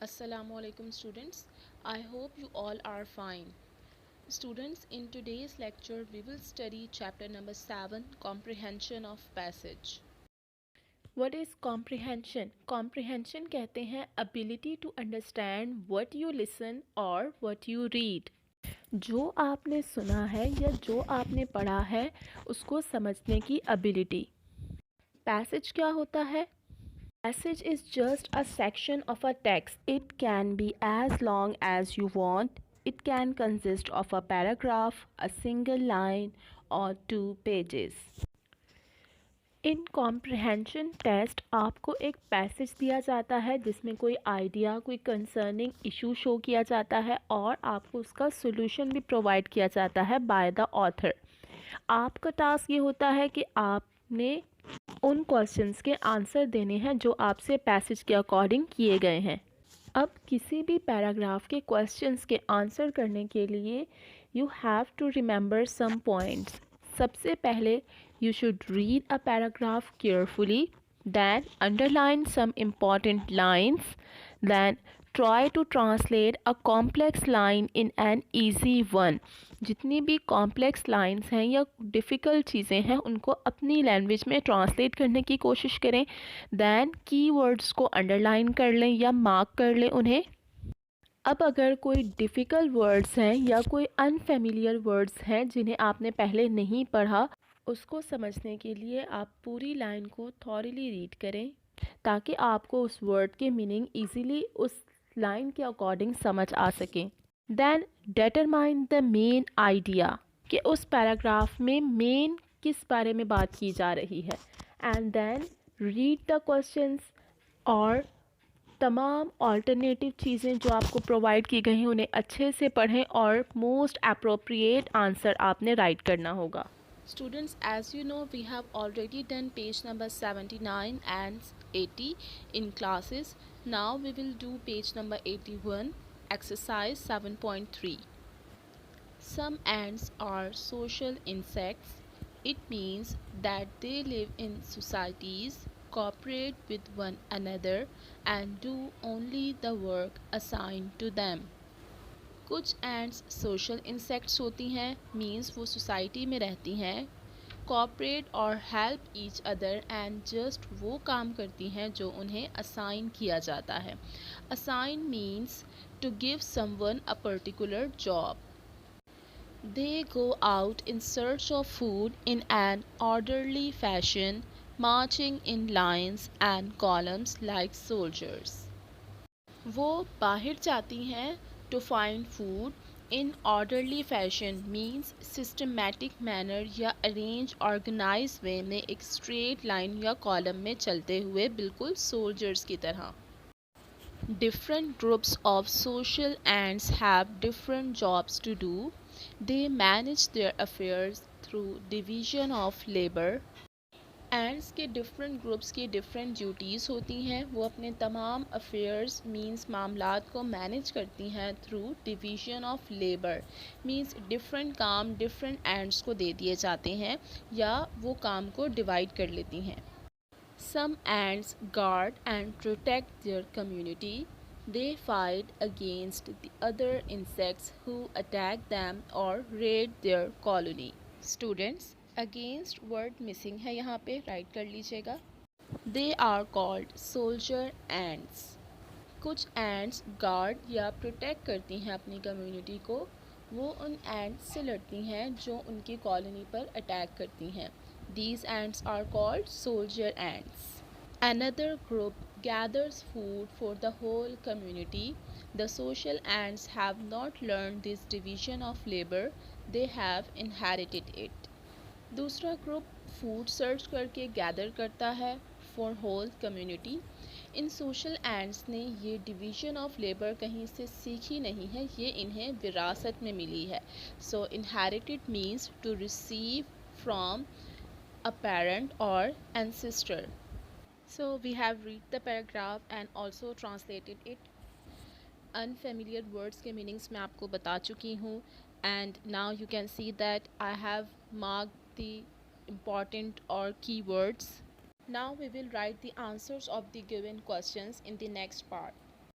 Assalamualaikum students. I hope you all are fine. Students, in today's lecture we will study chapter number 7, comprehension of passage. What is comprehension? Comprehension कहते हैं ability to understand what you listen or what you read. जो आपने सुना है या जो आपने पढ़ा है उसको समझने की ability. Passage क्या होता है? Passage is just a section of a text. It can be as long as you want. It can consist of a paragraph, a single line, or 2 pages. In comprehension test आपको एक passage दिया जाता है जिसमें कोई idea कोई concerning issue show किया जाता है और आपको उसका सोल्यूशन भी प्रोवाइड किया जाता है बाय द ऑथर। आपका टास्क ये होता है कि आपने उन क्वेश्चंस के आंसर देने हैं जो आपसे पैसेज के अकॉर्डिंग किए गए हैं। अब किसी भी पैराग्राफ के क्वेश्चंस के आंसर करने के लिए you have to remember some points. सबसे पहले you should read a paragraph carefully, then underline some important lines, then try to translate a complex line in an easy one. जितनी भी complex lines हैं या difficult चीज़ें हैं उनको अपनी लैंग्वेज में ट्रांसलेट करने की कोशिश करें। दैन कीवर्ड्स को अंडरलाइन कर लें या मार्क कर लें उन्हें। अब अगर कोई डिफ़िकल्ट वर्ड्स हैं या कोई अनफेमिलियर वर्ड्स हैं जिन्हें आपने पहले नहीं पढ़ा, उसको समझने के लिए आप पूरी लाइन को थॉरली रीड करें ताकि आपको उस वर्ड के मीनिंग इजीली उस लाइन के अकॉर्डिंग समझ आ सकें। Then determine the main idea कि उस पैराग्राफ में मेन किस बारे में बात की जा रही है। And then read the questions और तमाम ऑल्टरनेटिव चीज़ें जो आपको प्रोवाइड की गई हैं उन्हें अच्छे से पढ़ें और मोस्ट अप्रोप्रिएट आंसर आपने राइट करना होगा। Students, as you know, we have already done page number 79 and 80 in classes. Now we will do page number 81, exercise 7.3. Some ants are social insects. It means that they live in societies, cooperate with one another, and do only the work assigned to them. कुछ ends social insects होती हैं, means वो society में रहती हैं, cooperate और help each other and just वो काम करती हैं जो उन्हें असाइन किया जाता है। Assign means to give someone a particular job. They go out in search of food in an orderly fashion, marching in lines and columns like soldiers. वो बाहर जाती हैं to find food in orderly fashion means systematic manner या arrange organized way में एक straight line या column में चलते हुए बिल्कुल soldiers की तरह। Different groups of social ants have different jobs to do. They manage their affairs through division of labor. Ends के डिफरेंट ग्रुप्स की डिफरेंट ड्यूटीज़ होती हैं। वो अपने तमाम अफेयर्स मींस मामलात को मैनेज करती हैं through division of labour means different काम डिफरेंट एंड्स को दे दिए जाते हैं या वो काम को डिवाइड कर लेती हैं। Some ants guard and protect their community. They fight against the other insects who attack them और raid their colony. Students, against word missing है यहाँ पे, राइट कर लीजिएगा। They are called soldier ants. कुछ एंड्स गार्ड या protect करती हैं अपनी कम्युनिटी को। वो उन एंड्स से लड़ती हैं जो उनकी कॉलोनी पर अटैक करती हैं। These ants are called soldier ants. Another group gathers food for the whole community. The social ants have not learned this division of labor, they have inherited it. दूसरा group food search करके gather करता है for whole community. इन social ants ने ये division of labour कहीं से सीखी नहीं है, ये इन्हें विरासत में मिली है। So inherited means to receive from a parent और ancestor. So we have read the paragraph and also translated it. Unfamiliar words के मीनिंग्स मैं आपको बता चुकी हूँ and now you can see that I have marked the important or keywords. Now we will write the answers of the given questions in the next part.